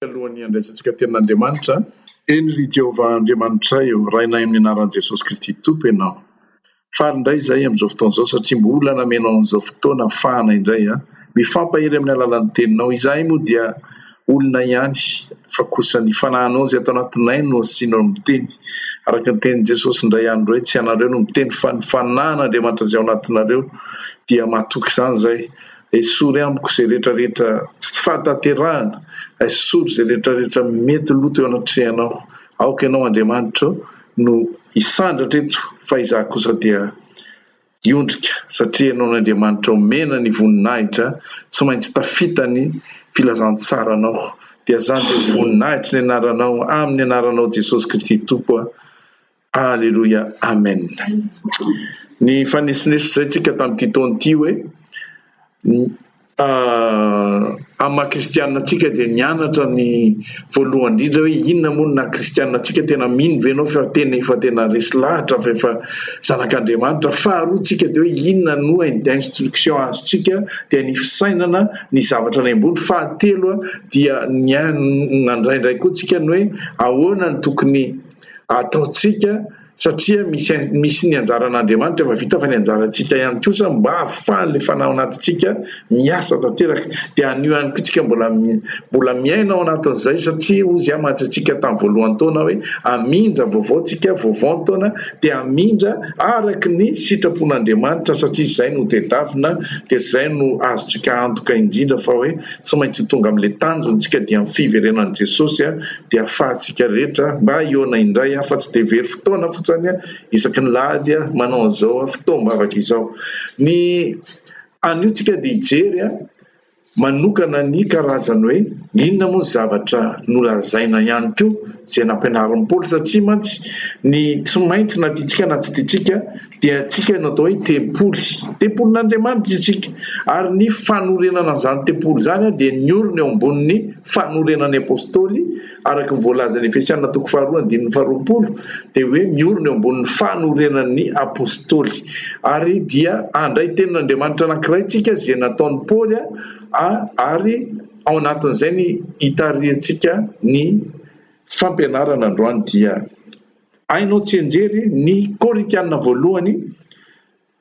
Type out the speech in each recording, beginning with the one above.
Alohan'ny andraisantsika tenin'Andriamanitra, eny ry Jehovah Andriamanitra eo, rainay amin'ny anaran'i Jesosy Kristy Tompo ianao. Faly indray izay amin'izao fotoan'izao satria mbola namenao an'izao fotoana fahana indray mifampahery amin'ny alalan'ny teninao. Izahay moa dia olona ihany, fa kosa ny fanahinao izay atao anatinay no asianao ny miteny. Araka ny tenin'i Jesosy indray andro hoe tsy ianareo no miteny fa ny fanahin'Andriamanitra izay ao anatinareo dia mahatoky izany izay. Esory amiko izay rehetrarehetra tsy fahatanterahana, esory izay rehetrarehetra mety loto eo anatrehanao. Aoka ianao Andriamanitra no hisandratra eto, fa izaho kosa dia hiondrika satria ianao n'Andriamanitra omena ny voninahitra, tsy maintsy tafita ny filazantsaranao. Dia zany dia voninahitra ny anaranao, amin'ny anaranao Jesosy Kristy Tompo. Alleluia, amen. Ny fanesinesy izay tsika tamin'ity taona ity hoe amin'ny kristianina antsika dia nianatra ny voalohany indrindra hoe inona moa na kristianina antsika tena mino ve ianao fa tena resy lahatra fa efa zanak'Andriamanitra. Faharoa tsika dia hoe inona no instruction azontsika dia ny fisainana ny zavatra any ambony. Fahatelo dia nandraindray koa tsika ny hoe ahoana ny tokony ataontsika satria misy ny anjaran'Andriamanitra efa vita fa ny anjarantsika ihany kosa mba ahafahan'ilay fanahy anatintsika miasa tanteraka. Dia anio ihany koa tsika mbola miaina ao anatin'izay satria ozy mantsy antsika tamin'ny voalohany taona hoe amindra vaovao tsika vaovao taona dia amindra araky ny sitrapon'Andriamanitra satria izay no tedavina dia izay no azontsika antoka indrindra fa hoe tsy maintsy tonga amin'ilay tanjontsika dia amin'ny fiverenan'i Jesosy dia ahafahantsika rehetra mba hiona indray fa tsy dia very fotoana isaky ny lahady manao an'izao fotoam-bavaka izao. Ny anio tsika dia hijery manokana ny karazany hoe inona moa ny zavatra nolazaina ihany koa izay nampianarin'i Paoly satria mantsy ny tsy maintsy na tiantsika na tsy tiantsika dia tsika no atao hoe tempolin'Andriamanitra isika, ary ny fanorenana izany tempolo izany dia niorina eo ambonin'ny fanorenan'ny apôstôly araka ny voalazan'ny Efesianina 4:20 dia hoe miorina eo ambonin'ny fanorenan'ny apôstôly. Ary dia andray tenin'Andriamanitra anankiray tsika izay nataon'i Paoly ary ao anatin'izay ny hitariantsika ny fampianarana androany. Dia ainao tsy enjery ny Korintianina voalohany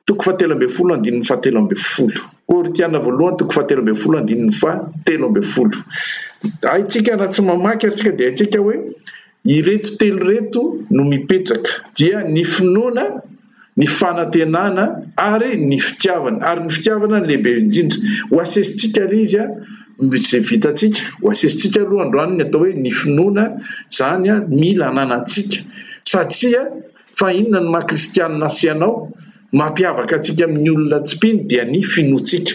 7:17, Korintianina voalohany 7:17. Haitsika na tsy mamaky atsika dia haitsika hoe ireto telo reto no mipetraka dia ny finoana, ny fanantenana ary ny fitiavana. Ary ny fitiavana lehibe indrindra ho asesitsika ilay izy izay vitantsika ho asesitsika aloha androany ny atao hoe ny finoana izany mila ananantsika satria fa inona ny maha-kristianina asianao mampiavaka antsika amin'ny olona tsy mpino dia ny finoantsika.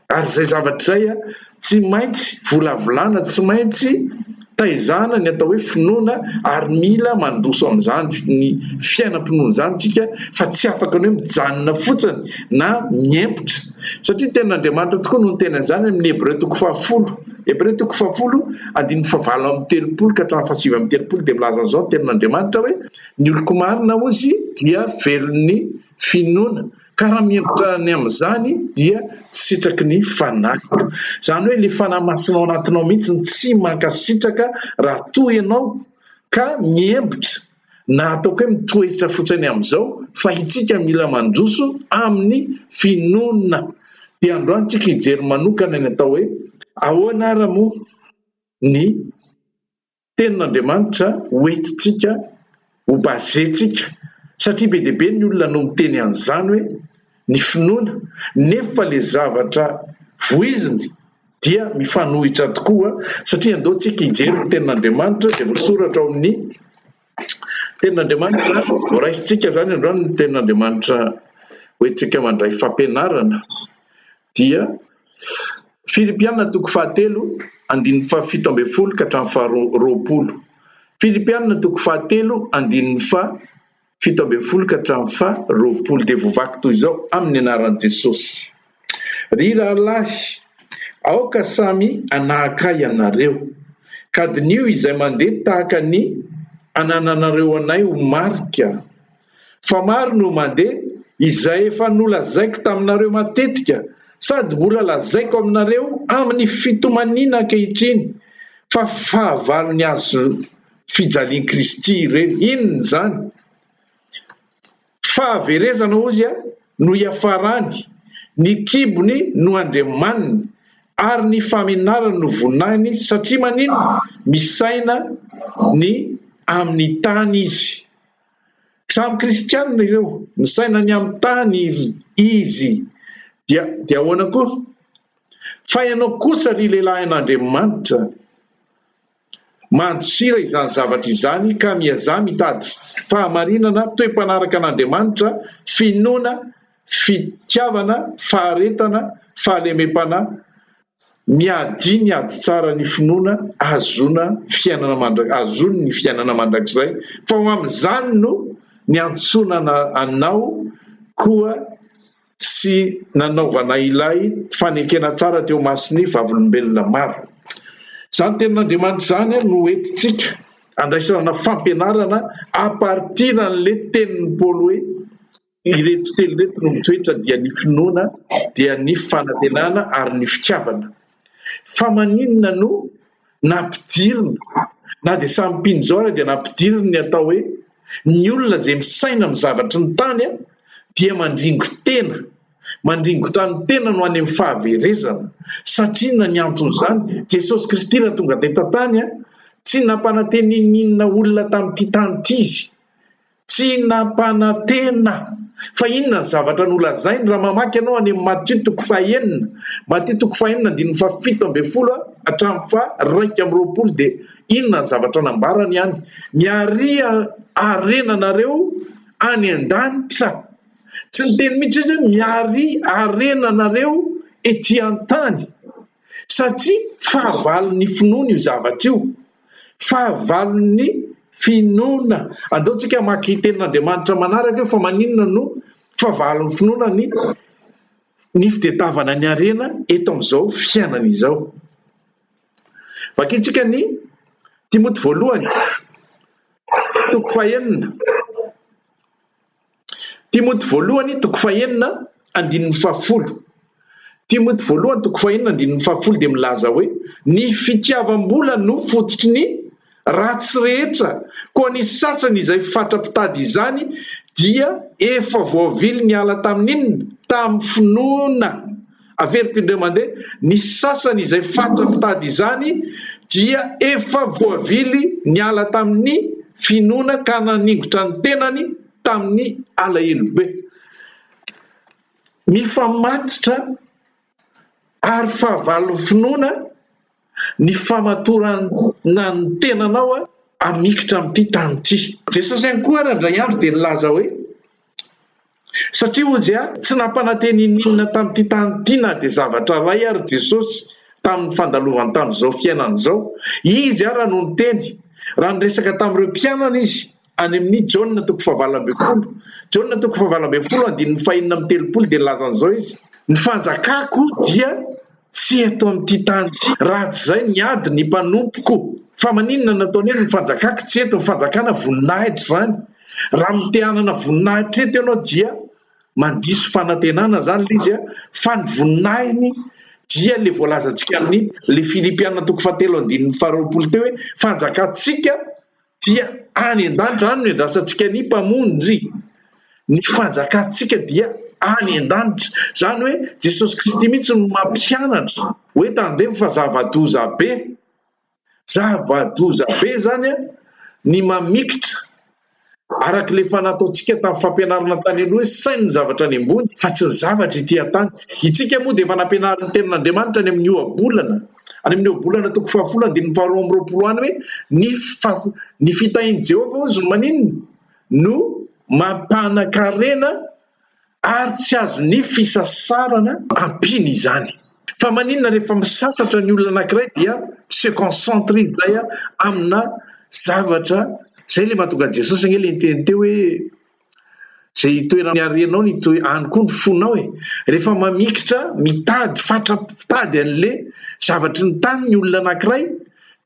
Ary izay zavatra izay tsy maintsy volavolana, tsy maintsy taizana ny atao hoe finoana ary mila mandroso amin'izany ny fiainam-pinoana izany tsika fa tsy afaka ny hoe mijanona fotsiny na miempotra satria tenin'Andriamanitra tokoa no ny tena izany amin'ny Hébreu 10:9-30 ka hatramin'ny 7:30 dia milaza an'izao tenin'Andriamanitra hoe ny oloko marina ozy dia velon'ny finoana ka raha miempotra ny amin'izany dia tsy sitraky ny fanahy. Izany hoe ilay fanahy masinao anatinao mihitsy tsy mankasitraka raha toa ianao ka miempotra na ataoko hoe mitoetra fotsiny amin'izao fa itsika mila mandroso amin'ny finoana. Dia androany tsika hijery manokana ny atao hoe ahoana raha moa ny tenin'Andriamanitra hoentintsika ho bazentsika satria be dia be ny olona no miteny an'izany hoe ny finoana nefa ilay zavatra voiziny dia mifanohitra tokoa satria andao tsika hijery ny tenin'Andriamanitra dia voasoratra ao amin'ny tenin'Andriamanitra voaraisitsika izany androany ny tenin'Andriamanitra hoentsika mandray fampianarana. Dia Filipianina 4:17 ka hatramin'ny 20. Filipianina 4:17 ka hatramin'ny 20 dia voavaky toy izao amin'ny anaran'i Jesosy: ry rahalahy, aoka samy anahakay anareo ka dinio izay mandeha tahaka ny anananareo anay ho marika, fa maro no mandeha izay efa nolazaiko taminareo matetika sady mbola lazaiko aminareo amin'ny fitomaniana ankehitriny fa fahavalony azo fijalian Kristy ireny. Inona zany? Fahaverezana ozy no iafarany, ny kibony no andriamaniny, ary ny famenarana no vonahiny, satria manino? Misaina ny amin'ny tany izy. Samy kristianina ireo, misaina ny amin'ny tany izy. Dia ahoana koa? Fa ianao kosa ry lehilahy an'Andriamanitra, mandosira izany zavatra izany, ka miazaha mitady fahamarinana, toe-panaraka an'Andriamanitra, finoana, fitiavana, faharetana, fahalemem-panahy, miadiny ady tsara ny finoana, azony ny fiainana mandrakiray. Fa ho amin'izany no ny antsonana anao koa sy nanaovana ilay fanekena tsara teo masiny vavolombelona maro. Zany tenin'Andriamanitra zany no entitsika andraisana fampianarana a partir an'le tenin'ny Paoly hoe ireto telo reto no mitoetra dia ny finoana, dia ny fanantenana ary ny fitiavana. Fa maninona no nampidirina, na dia samy mpinjao ary dia nampidirina ny atao hoe ny olona izay misaina amin'ny zavatry ny tany dia mandringo-tena ny tena no any amin'ny fahaverezana. Satria na ny anton'izany Jesosy Kristy raha tonga teto tany tsy nampananteny ninona olona tamin'ity tany ity izy, tsy nampanantena. Fa inona ny zavatra nolazainy raha mamaky ianao any amin'ny Matthieu 5:7-7 hatramin'ny 2:20 dia inona ny zavatra nambarany any? Miary arenanareo any an-danitra. Tsy niteny mihitsy izy hoe miary arenanareo ety an-tany, satria fahavalon'ny finoana io zavatra io, fahavalon'ny finoana. Andaontsika maki tenin'Andriamanitra manaraka fa maninona no fahavalon'ny finoana? Ny fitadiavana ny arena eto amin'izao fiainana izao. Vakitsika ny Timoty voalohany 4:9. Timoty voalohany 4:9-10. Timoty voalohany 4:9-10 dia milaza hoe ny fitiavam-bola no fotoky ny ratsy rehetra, koa ny sasany izay fatra-pitady izany dia efa voavily ny ala tamin'inona? Tamin'ny finoana. Averiko indray mandeha, ny sasany izay fatra-pitady izany dia efa voavily ny ala tamin'ny finoana ka naningotra ny tenany tamin'ny alahelobe. Mifamatotra ary fahavalon'ny finoana ny famatorana ny tenanao amikitra amin'ity tany ity. Jesosy ihany koa indray andro dia nilaza hoe satria ozy tsy nampananteny ninona tamin'ity tany ity na dia zavatra ray ary Jesosy tamin'ny fandalovany tamin'izao fiainana izao. Izy raha no niteny, raha niresaka tamin'ireo mpianana izy any amin'ny Jaona 7:20 dia nilaza an'izao izy: ny fanjakako dia tsy eto amin'ity tany ity, raha tsy izay niady ny mpanompoko. Fa maninona nataony ny fanjakako tsy eto? Ny fanjakana voninahitra zany. Raha mitehanana voninahitra eto ianao dia mandiso fanantenana zany le izy fa ny voninahiny dia le voalazantsika amin'ny le Filipiana 4:20 teo hoe fanjakantsika dia any an-danitra. Any no endrasantsika ny mpamonjy. Ny fanjakantsika dia any an-danitra. Zany hoe Jesosy Kristy mihitsy no mampianatra hoe tandremo fa zava-doza be zany ny mamikitra araka le fanataontsika tamin'ny fampianarana tany aloha hoe sainy ny zavatra any ambony fa tsy ny zavatra ity an-tany. Itsika moa dia efa nampianarany tenin'Andriamanitra any amin'ny ohabolana, any amin'ny ohabolana 12:20 any hoe ny fitahian'i Jehovah ozy maninona no mampanankarena ary tsy azo ny fisasarana ampiny izany. Fa maninona rehefa misasatra ny olona anankiray dia se concentre izay amina zavatra. Zay le mahatonga Jesosy anie le niteny teo hoe zay toerana arenao ny any koa ny fonao rehefa mamikitra mitady fatra-pitady an'le zavatry ny tany ny olona anankiray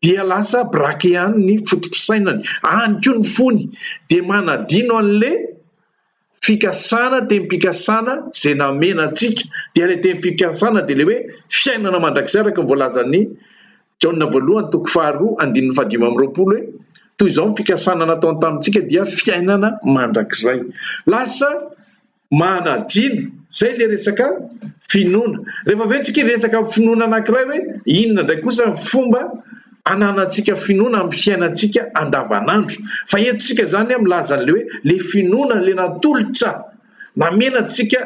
dia lasa braky ihany ny fotom-pisainany, any koa ny fony, dia manadino an'le fikasana, tem-pikasana zay namena antsika. Dia le tem-pikasana dia le hoe fiainana mandrakizay araka ny voalazan'ny Jaona voalohany toko faharoa andininy fahadimy amby roapolo hoe toy izao ny fikasana natao tamintsika dia fiainana mandrakizay. Lasa manadino zay le resaka finoana. Rehefa aveo tsika resaka finoana anankiray hoe inona ndray kosa ny fomba ananantsika finoana amin'ny fiainantsika andavanandro. Fa eto tsika zany milaza an'le hoe le finoana le natolotra namenatsika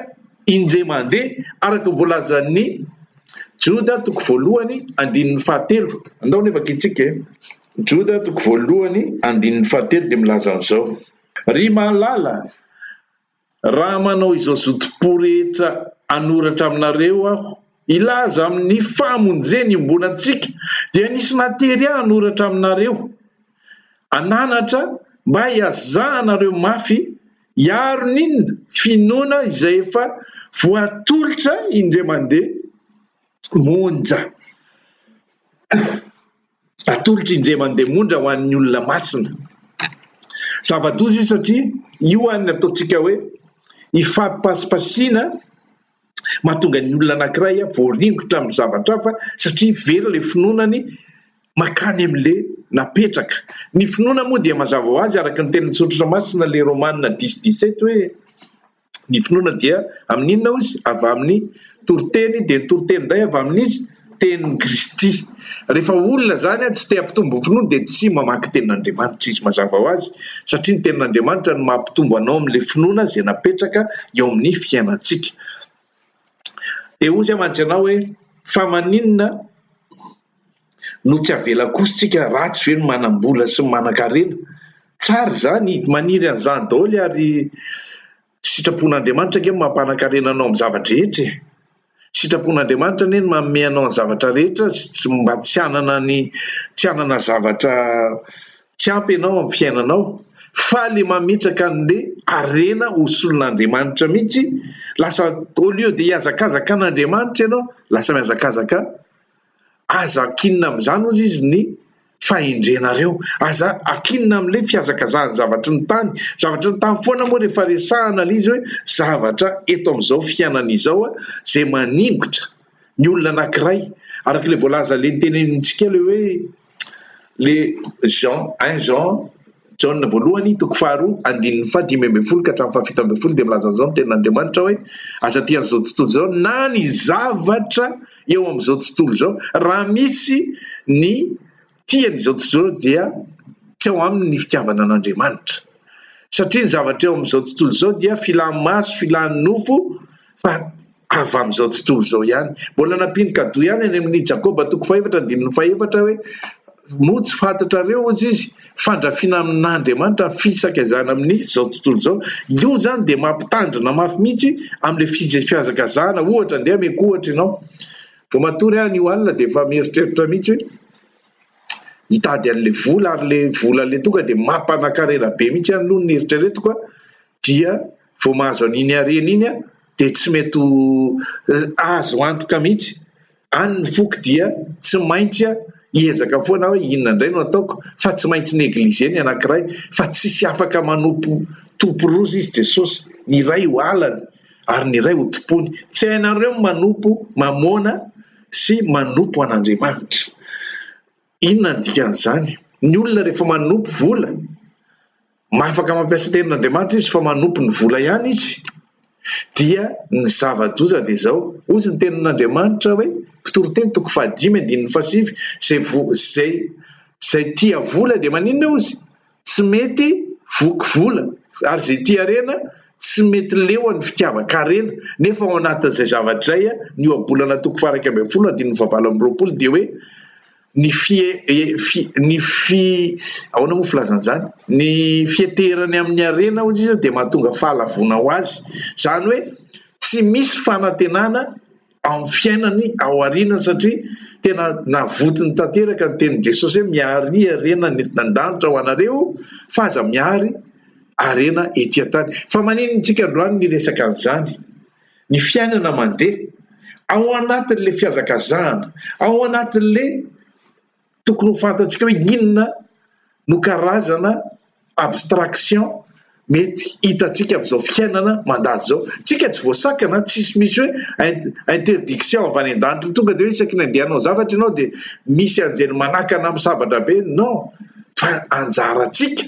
indray mandeha araka voalazan'ny Joda toko voalohany andininy fahatelo. Andao nefa kitsika Joda toko voalohany andininy fahatelo dia milaza an'izao: ry mahalala, raha manao izao zotom-po rehetra anoratra aminareo aho ilaza amin'ny famonjeny imbonantsika dia nisy natery aho anoratra aminareo ananatra mba hiazahanareo mafy hiaro ninona finoana izay efa voatolotra indray mandeha monja. Atolotra indray mandeha monja ho an'ny olona masina. Zava-doza io satria io any ataontsika hoe ifampipasipasiana mahatonga ny olona anankiray voaringotra amin'ny zavatra hafa satria vera le finoanany makany amin'le napetraka. Ny finoana moa dia mazava ho azy araka ny teny tsotra masina le Romanina 10:17 hoe ny finoana dia amin'inona izy avy amin'ny toriteny dia ny toriteny indray avy amin'izy tenin'ny Kristy. Rehefa olona zany tsy te hampitombo finoana dia tsy mamaky tenin'Andriamanitra izy mazava ho azy satria ny tenin'Andriamanitra no mampitombo anao amin'le finoana izay napetraka eo amin'ny fiainantsika. Dia ozy amantsy anao hoe fa maninona no tsy avela kosintsika ratsy ve ny manam-bola sy ny manan-karena. Tsara zany maniry an'izany daholo ary sitrapon'Andriamanitra ke mampanan-karena anao amin'ny zavatra rehetra. Sitrapon'Andriamanitra anie no manome anao ny zavatra rehetra tsy mba tsy hanana zavatra tsy ampy ianao amin'ny fiainanao fa le mametraka an'le arena hosolon'Andriamanitra mihitsy. Lasa au lieu de hiazakazaka an'Andriamanitra ianao lasa miazakazaka aza akinina amin'izany ozy izy ny fahendrenareo, aza akinina amin'le fiazakazahany zavatra ny tany. Zavatra ny tany foana moa rehefa resahana le izy hoe zavatra eto amin'izao fiainana izao zay maningotra ny olona anankiray araka le voalaza le tenenintsika le hoe le Jean Jaona voalohany toko faharoa andininy fahadimy ambin'ny folo ka hatramin'ny fahafito ambin'ny folo dia milaza an'izao ny tenin'Andriamanitra hoe aza ty an'izao tontolo izao na ny zavatra eo amin'izao tontolo izao raha misy ny tian'izao tontolo dia tsy ao aminy ny fitiavana an'Andriamanitra satria ny zavatra eo amin'izao tontolo izao dia filany maso filany nofo fa avy amin'izao tontolo izao ihany. Mbola nampiny kado ihany any amin'ny Jakoba toko 4:4 hoe motsy fantatrareo ozy izy fandrafiana amin'Andriamanitra fisaka izany amin'ny zao tontolo izao. Io zany dia mampitandrina mafy mihitsy amin'le fiazakazahana. Ohatra andeha meko ohatra ianao vao matory any io alina dia efa mieritreritra mihitsy hoe hitady an'le vola ary le vola le tonga dia mampanankarena be mihitsy any aloha ny eritreretiko dia vao mahazo an'iny arena iny dia tsy mety azo antoka mihitsy. Any ny foky dia tsy maintsy hiezaka foana hoe inona indray no ataoko fa tsy maintsy negligeny anankiray fa tsisy afaka manompo tompo rozy izy Jesosy, ny iray ho alany ary ny iray ho tompony. Tsy hainareo manompo mamona sy manompo an'Andriamanitra. Inona ny dikan'izany? Ny olona rehefa manompo vola mahafaka mampiasa tenin'Andriamanitra izy fa manompo ny vola ihany izy dia ny zava-doza dia izao ozy ny tenin'Andriamanitra hoe mpitoroteny toko 5:7 zay tia vola dia maninona ozy tsy mety voky vola ary zay tia arena tsy mety leo ny fitiavan-karena. Nefa ao anatin'izay zavatra izay ny ohabolana toko 2:7 dia hoe ahoana moa filazan'izany ny fieterany amin'ny arena ozy izy dia mahatonga fahalavona ho azy. Zany hoe tsy misy fanantenana amin'ny fiainany ao aoriana satria tena navotiny tanteraka ny tenin'i Jesosy hoe miary arena nentin-danitra ho anareo fa aza miary arena etỳ antany. Fa maninontsika androany ny resaka an'izany ny fiainana mandeha ao anatin'le fiazakazahana ao anatin'le tokony ho fantatsika hoe inona no karazana abstraction mety hitantsika amin'izao fiainana mandalo zao tsika tsy voasakana tsisy misy hoe interdiction avy any an-danitra tonga de hoe isaky ny andehanao zavatra ianao de misy anjeny manakana amin'ny sabatra be non fa anjaratsika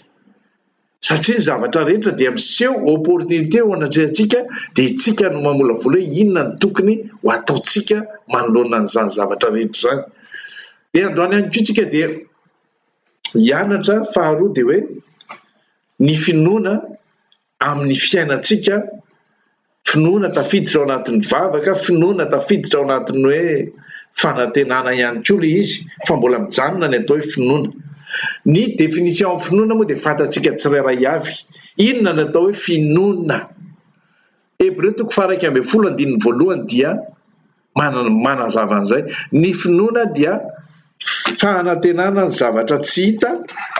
satria ny zavatra rehetra dia miseho opportunité ho anatrehantsika de tsika no mamolavola hoe inona ny tokony ho ataotsika manoloana n'izany zavatra rehetra zany de androany ihany koa tsika de hianatra faharoa de hoe ny finoana amin'ny fiainatsika finoana tafiditra ao anatin'ny vavaka finoana tafiditra ao anatin'ny hoe fanantenana ihany koa le izy fa mbola mijanona ny atao hoe finoana ny définition amin'ny finoana moa de fantatsika tsirairay avy inona ny atao hoe finoana Hébreu 11:1 dia manazava an'izay ny finoana dia fanantenana ny zavatra tsy hita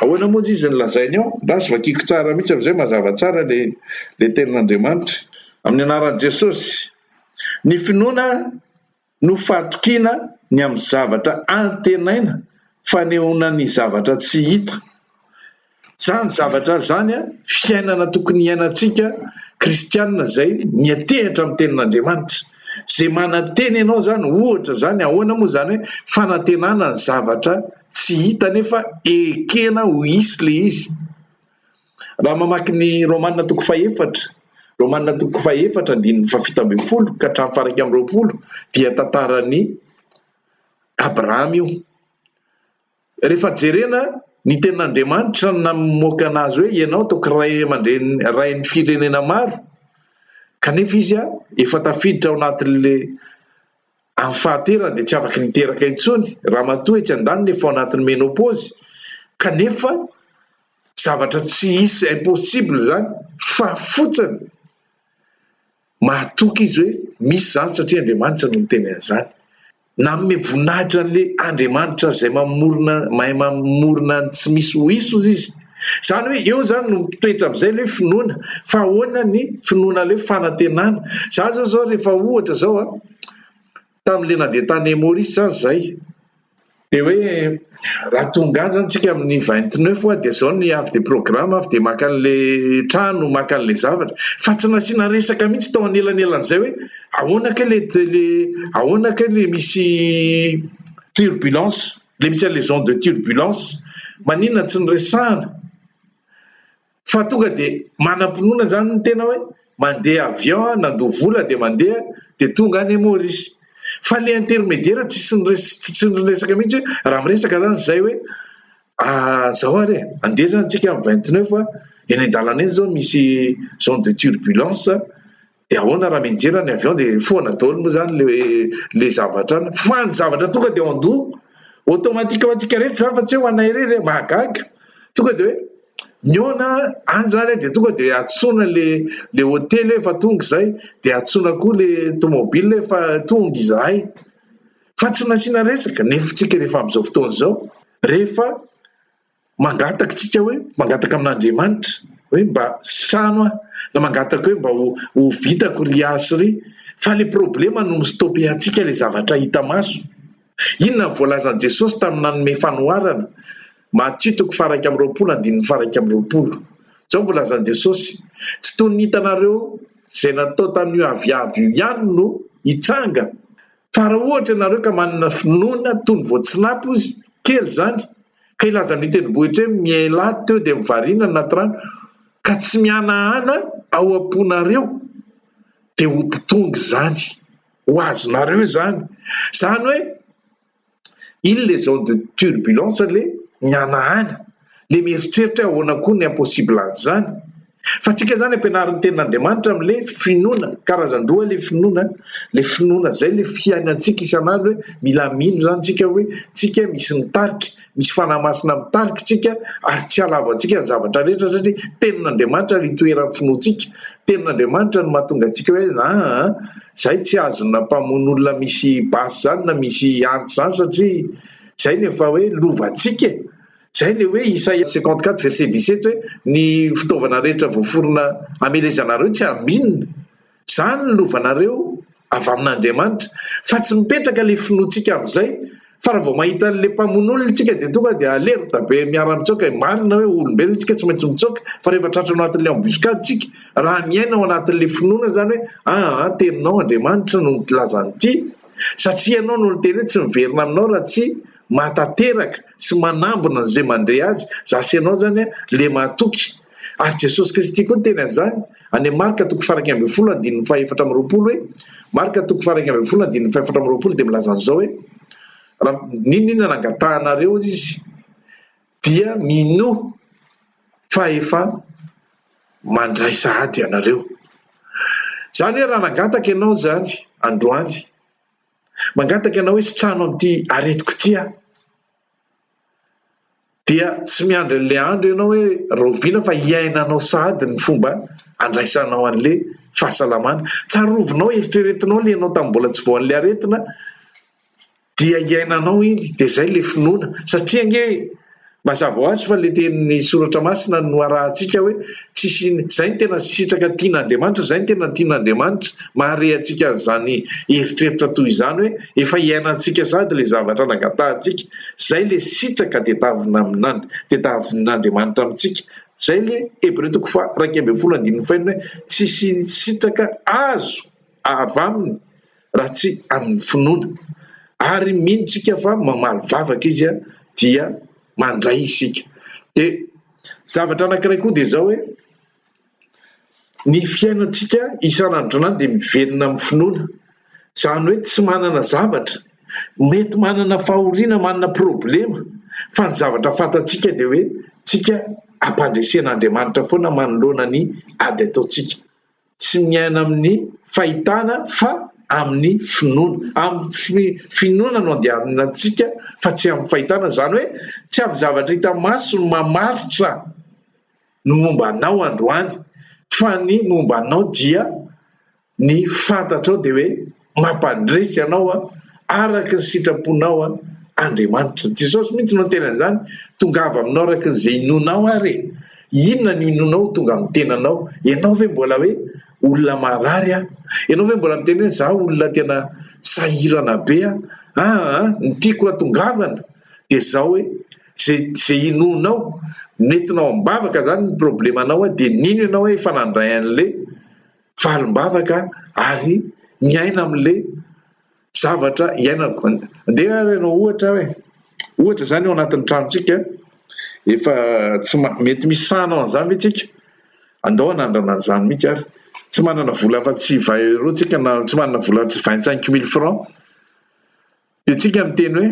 ahoana moa izy nylazainy ao rasy vakiko tsara mihitsy am'izay mazava tsara le tenin'Andriamanitra amin'ny anaran'i Jesosy ny finoana no fatokiana ny amin'ny zavatra antenaina fanehoana ny zavatra tsy hita zany zavatra zany a fiainana tokony hiainatsika kristianina zay miatehitra amin'ny tenin'Andriamanitra zay mananteny ianao zany ohatra zany ahoana moa zany hoe fanantenana ny zavatra tsy hita nefa ekena ho isy le izy raha mamaky ny Romanina 4:7 ka hatramin'ny 20 dia tantarany Abraham io rehefa jerena ny tenin'Andriamanitra namoaka anazy hoe ianao toko ray ny firenena maro kanefa izy efa tafiditra ao anatin'le amin'ny fahaterana de tsy afaka niteraka intsony raha matoa tsy andaniny efa ao anatin'ny ménopause kanefa zavatra tsy isy impossible zany fa fotsiny mahatoky izy hoe misy zany satria Andriamanitra no miteny an'izany na me voninahitra an'le Andriamanitra zay mahay mamorona tsy misy ho iso izy zany hoe eo zany no mitoetra amin'izay le finoana fa ahoana ny finoana le fanantenana zao rehefa ohatra zao tamin'le nandeha tany Maurice zany zay de hoe raha tonga zany tsika amin'ny 29 de zao ny avy de programme avy de maka an'le trano maka an'le zavatra fa tsy nasiana resaka mihitsy tao anelan'elan'izay hoe ahoana ke le misy turbulence le misy les ondes de turbulence maninona tsy nyresahana fa tonga de manam-pinoana zany ny tena hoe mandeha avion nandoha vola de mandeha de tonga any Maurice fa le intermédiaire tsy nyresaka mihitsy hoe raha miresaka zany zay hoe zao ary andeha zany tsika amin'ny 29 eny an-dalana eny zao misy zone de turbulence de ahoana raha mianjera ny avion de foana daholo moa zany le zavatra any fa ny zavatra tonga de andoha automatikement tsika rehetra zany fa tsy hoe ho anay irery mahagaga tonga de hoe miona any zany de tonga de atsona le hôtely efa tonga zay de atsona koa le tomobile efa tonga izahay fa tsy nasiana resaka nefa tsika rehefa amin'izao fotoana zao rehefa mangataka tsika hoe mangataka amin'Andriamanitra hoe mba trano na mangataka hoe mba ho vitako riasy fa le problema no mistopé atsika le zavatra hita maso inona ny voalazan'i Jesosy tamin'ny nanome fanoharana Matthieu 1:20 zao volazan'i Jesosy tsy toy ny hitanareo zay natao tamin'io aviavy io ihany no hitranga fa raha ohatra ianareo ka manana finoana toy ny voatsinapy izy kely zany ka ilaza amin'ny tendrombohitra hoe mielahy teo de mivarina anaty rano ka tsy mihanahana ao am-ponareo de ho mpitongy zany ho azonareo zany hoe iny le zone de turbulence le mihanahana le mieritreritra ahoana koa ny impossible an'izany fa tsika zany ampianarin'ny tenin'Andriamanitra amin'le finoana karazan-droa le finoana zay le fiainantsika isan'andro hoe mila mino zany tsika hoe tsika misy mitarika misy fanamasina mitarika tsika ary tsy halavantsika ny zavatra rehetra satria tenin'Andriamanitra ny toeran'ny finoantsika tenin'Andriamanitra no mahatonga antsika hoe zay tsy azona mpamono olona misy basy zany na misy antitra zany satria zay nefa hoe lovantsika zay le hoe Isaia 54:17 hoe ny fitaovana rehetra voaforona amelezanareo tsy aminina zany ny lovanareo avy amin'Andriamanitra fa tsy mipetraka le finoantsika amin'izay fa raha vao mahita le mpamon'olona tsika dia tonga dia alerta be miara mitsoka marina hoe olombelona tsika tsy maintsy mitsoka fa rehefa tratrano anatin'le embuscade tsika raha miaina ao anatin'le finoana zany hoe teninao Andriamanitra no nilazanyity satria ianao no teny hoe tsy miverina aminao raha tsy matateraka sy manambona zay mandray azy zasy ianao zany le mahatoky ary Jesosy Kristy koa teny azany any Marka 4:7 hoe Marka 4:7 dia milaza an'izao hoe raha ninona nangatahanareo izy dia mino fa efa mandray sahady anareo zany hoe raha nangataka ianao zany androany mangataka ianao hoe sitrano amin'ity aretiko tia dia tsy miandry an'le andro ianao hoe roviana fa iainanao sahady ny fomba andraisanao an'le fahasalamana tsarovinao eritreretinao le ianao tamin'ny mbola tsy voan'le aretina dia iainanao iny dia zay le finoana satria nge mazava ho azy fa le tenin'ny soratra masina no arahantsika hoe tsisy zay ny tena sitraka tian'Andriamanitra zay ny tena tian'Andriamanitra mahare antsika zany eritreritra toy izany hoe efa iainantsika sady le zavatra nangatahantsika zay le sitraka tetavin'Andriamanitra amintsika zay le Hébreux 4:15 hoe tsisy sitraka azo avy aminy raha tsy amin'ny finoana ary minitsika fa mamaly vavaka izy dia mandray isika dia zavatra anankiray koa dia zao hoe ny fiainantsika isan'andronany dia miverina amin'ny finoana zany hoe tsy manana zavatra mety manana fahoriana manana problema fa ny zavatra fantatsika dia hoe tsika ampandresen'Andriamanitra foana manoloana ny ady ataotsika tsy miaina amin'ny fahitana fa amin'ny finoana amin'ny finoana no andehanantsika fa tsy amin'ny fahitana zany hoe tsy amin'ny zavatra hita maso no mamaritra ny mombanao androany fa ny mombanao dia ny fantatrao dia hoe mampandresy anao araka ny sitraponao Andriamanitra Jesosy mihitsy no tena an'izany tongava aminao araka izay inonao ary inona ny inonao tonga amin'ny tenanao ianao ve mbola hoe olona marary ianao ve mbola miteny hoe zaho olona tena sahirana be ny tiako atongavana dia zao hoe zay inonao nentinao ambavaka zany ny problemanao dia nino ianao hoe efa nandray an'le valim-bavaka ary miaina amin'le zavatra iainako andeha ianao ohatra zany ao anatin'ny tranontsika efa tsy mety misy sahanao an'izany ve tsika andao anandrana an'izany mihitsy ary tsy manana vola afa-tsy 20 € tsika na tsy manana vola 25 000 francs dia tsika miteny hoe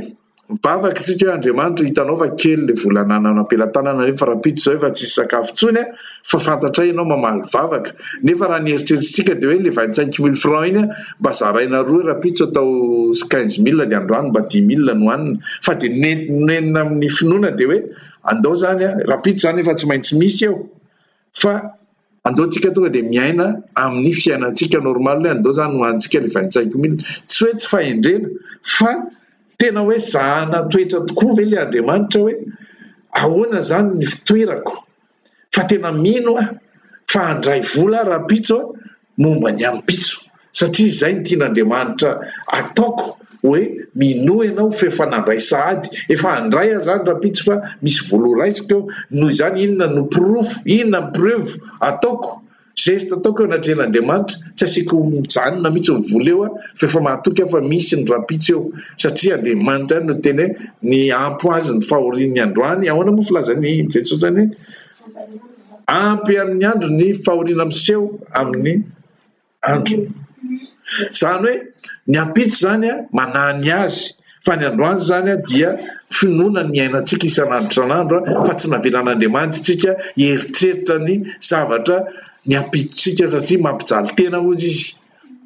mivavaka isika hoe Andriamanitra hitanao fa kely le vola nanana am-pelantanana nefa rapitso zao efa tsisy sakafo tsony fa fantatra ianao mamaly vavaka nefa raha ny eritreretintsika dia hoe le 25 000 francs iny mba zaraina roa rapitso atao 15 000 ny androany mba 10 000 no hanina fa dia nenina amin'ny finoana dia hoe andao zany rapitso zany efa tsy maintsy misy eo fa andaotsika tonga dia miaina amin'ny fiainantsika normal hoe andao zany no hantsika le 25 000 tsy hoe tsy fahendrena fa tena hoe zahana toetra tokoa ve le Andriamanitra hoe ahoana zany ny fitoerako fa tena mino fa handray vola rapitso momba ny ampitso satria zay ny tian'Andriamanitra ataoko hoe mino ianao fa efa nandray sahady efa handray zany rapitso fa misy voaloraisika eo noho izany inona no proof inona ny preuve ataoko geste ataoko eo anatrehan'Andriamanitra tsy asiako mijanona mihitsy ny vola eo fa efa mahatoky fa misy ny rapitso eo satria Andriamanitra no tena ny ampy azy ny fahorian'ny androany ahoana moa filazany Jesosy zany ampy amin'ny andro ny fahoriana miseho amin'ny andro zany hoe ny ampitso zany manany azy fa ny androany zany dia finoana ny ainantsika isan'andro san'andro fa tsy navelan'Andriamanitra tsika eritreritra ny zavatra ny ampitotsika satria mampijaly tena ozy izy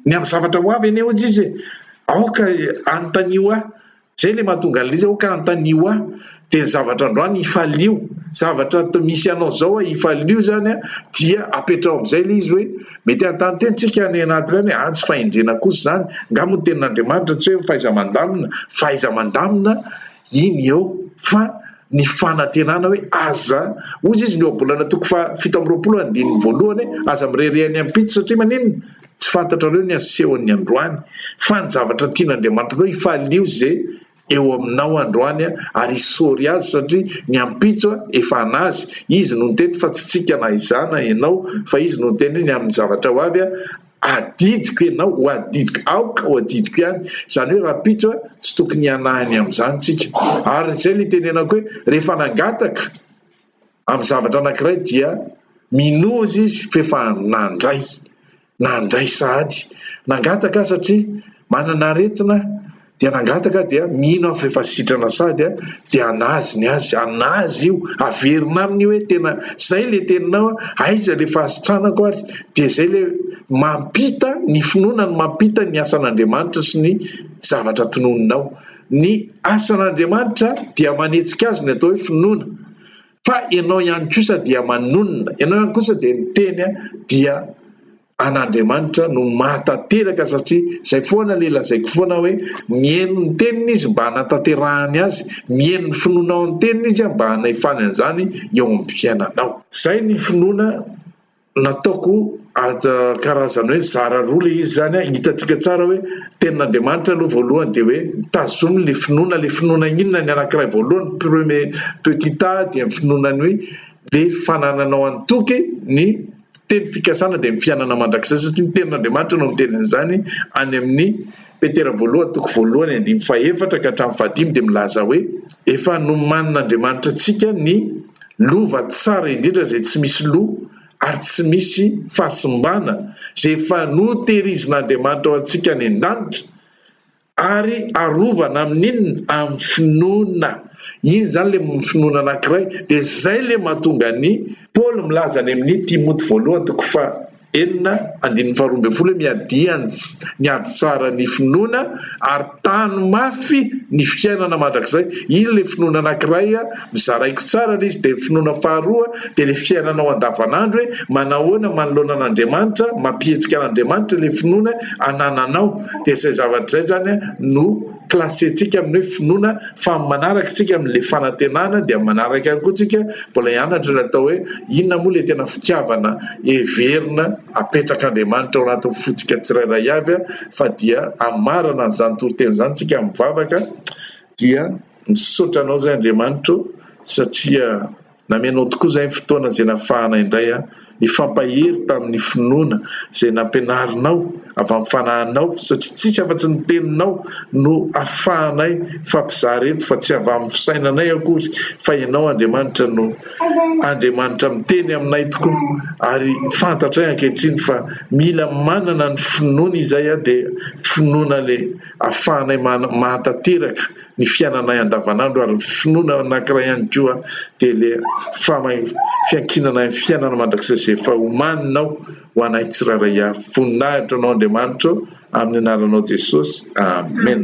ny amin'ny zavatra ho avy eny ozy izy aoka antanio zay le mahatonga an'izy aoka antanio dia ny zavatra androany ifalio zavatra misy anao zao ifalio zany dia apetrao amin'izay le izy hoe mety antany teny tsika any anaty hoe tsy fahendrena kosa zany ngamo ny tenin'Andriamanitra tsy hoe fahaiza-mandamina iny eo fa ny fanantenana hoe aza ozy izy ny oabolana toko 7:20 aza mirerehany ampitso satria maninona tsy fantatrareo ny asehoan'ny androany fa ny zavatra tian'Andriamanitra tao ifalio zay eo aminao androany ary isory azy satria ny ampitso efa anazy izy no teny fa tsy tsika na izana ianao fa izy no teny ny amin'ny zavatra ho avy adidiko ianao ho adidiko aoka ho adidiko ihany zany hoe raha pitso tsy tokony anahiny amin'izany tsika ary zay le tenenako hoe rehefa nangataka amin'ny zavatra anankiray dia minozy izy fefa nandray sahady nangataka satria manana aretina dia nangataka dia mino afa efa sitrana sady dia anazy io averina aminy hoe tena zay le teninao aiza le fahasitranako ary dia zay le mampita ny finoana ny mampita ny asan'Andriamanitra sy ny zavatra tononinao ny asan'Andriamanitra dia manetsika azy ny atao hoe finoana fa ianao ihany kosa dia manonona ianao ihany kosa dia miteny dia an'Andriamanitra no mahatateraka satria zay foana le lazaiko foana hoe mieno ny teniny izy mba hanatanterahany azy mieno ny finoanao ny teniny izy mba hanahifany an'izany eo amin'ny fiainanao zay ny finoana nataoko karazany hoe zara roa le izy zany hitatsika tsara hoe tenin'Andriamanitra aloha voalohany dia hoe tazomy le finoana inona ny anankiray voalohany premier petit a dia finoanany hoe le fanananao antoky ny teny fikasana dia mifianana mandrakizay satria ny tenin'Andriamanitra no miteny an'izany any amin'ny petera voalohany toko voalohany 5:4 ka hatramin'ny 5 dia milaza hoe efa nomanin'Andriamanitra antsika ny lova tsara indrindra zay tsy misy loha ary tsy misy fahasimbana zay efa noterizin'Andriamanitra ao antsika ny an-danitra ary arovana amin'inona amin'ny finoana iny zany le finoana anankiray dia zay le mahatonga ny Paul milaza any amin'ny Timoty voalohany toko 4:12 miady tsara ny finoana ary tany mafy ny fiainana mandrakizay iny le finoana anankiray mizaraiko tsara le izy dia finoana faharoa dia le fiainanao andavanandro hoe manahoana manoloana an'Andriamanitra mampihetsika an'Andriamanitra le finoana anananao dia zay zavatra zay zany no klasentsika amin'ny hoe finoana fa manaraka tsika amin'le fanantenana dia manaraka ihany koa tsika mbola hianatra le atao hoe inona moa le tena fitiavana everina apetrak'Andriamanitra ao anatin'ny fotsika tsirairay avy fa dia amarana n'izany toriteny izany tsika mivavaka dia misaotra anao zay Andriamanitra satria namenao tokoa zay fotoana zay nafahana indray ny fampahery tamin'ny finoana zay nampianarinao avy amin'ny fanahinao satria tsisy afa-tsy ny teninao no afahanay fampizara eto fa tsy avy amin'ny fisainanay akory fa ianao Andriamanitra no Andriamanitra miteny aminay tokoa ary fantatray ankehitriny fa mila manana ny finoana izay dia finoana le afahanay mahatateraka ny fiainanay andavanandro ary finoana anankiray ihany koa dia le fiankinana ny fiainana mandrakizay zay efa homaninao ho anay tsirairay avy voninahitra anao Andriamanitra amin'ny anaranao Jesosy amen.